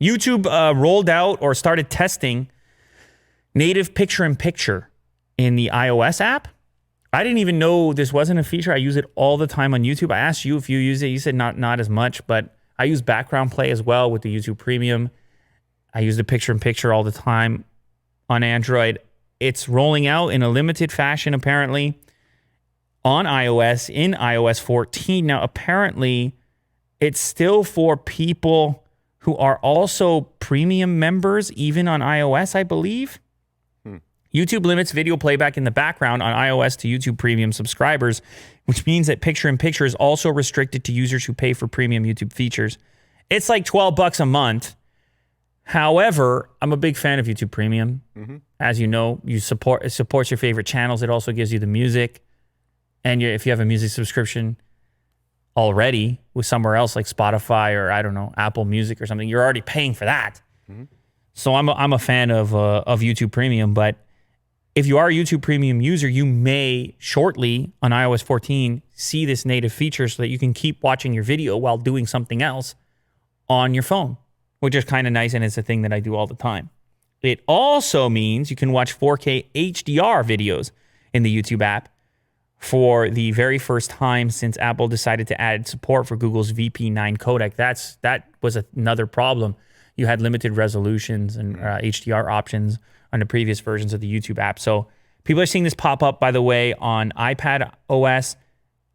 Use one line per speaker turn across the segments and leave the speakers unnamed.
YouTube rolled out or started testing native picture-in-picture in the iOS app. I didn't even know this wasn't a feature. I use it all the time on YouTube. I asked you if you use it. You said not as much, but I use background play as well with the YouTube Premium. I use the picture-in-picture all the time on Android. It's rolling out in a limited fashion, apparently, on iOS, in iOS 14. Now, apparently, it's still for people who are also premium members, even on iOS, I believe. YouTube limits video playback in the background on iOS to YouTube Premium subscribers, which means that picture-in-picture is also restricted to users who pay for premium YouTube features. It's like $12 a month. However, I'm a big fan of YouTube Premium. As you know, it supports your favorite channels. It also gives you the music. And if you have a music subscription already with somewhere else like Spotify or, I don't know, Apple Music or something, you're already paying for that. So I'm a fan of YouTube Premium, but if you are a YouTube Premium user, you may shortly on iOS 14 see this native feature so that you can keep watching your video while doing something else on your phone, which is kind of nice, and it's a thing that I do all the time. It also means you can watch 4K HDR videos in the YouTube app for the very first time since Apple decided to add support for Google's VP9 codec. That was another problem. You had limited resolutions and HDR options on the previous versions of the YouTube app. So people are seeing this pop up, by the way, on iPad OS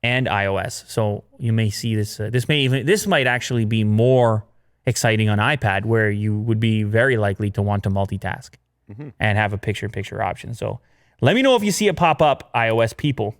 and iOS. So you may see this. This might actually be more exciting on iPad, where you would be very likely to want to multitask and have a picture-in-picture option. So let me know if you see it pop up, iOS people.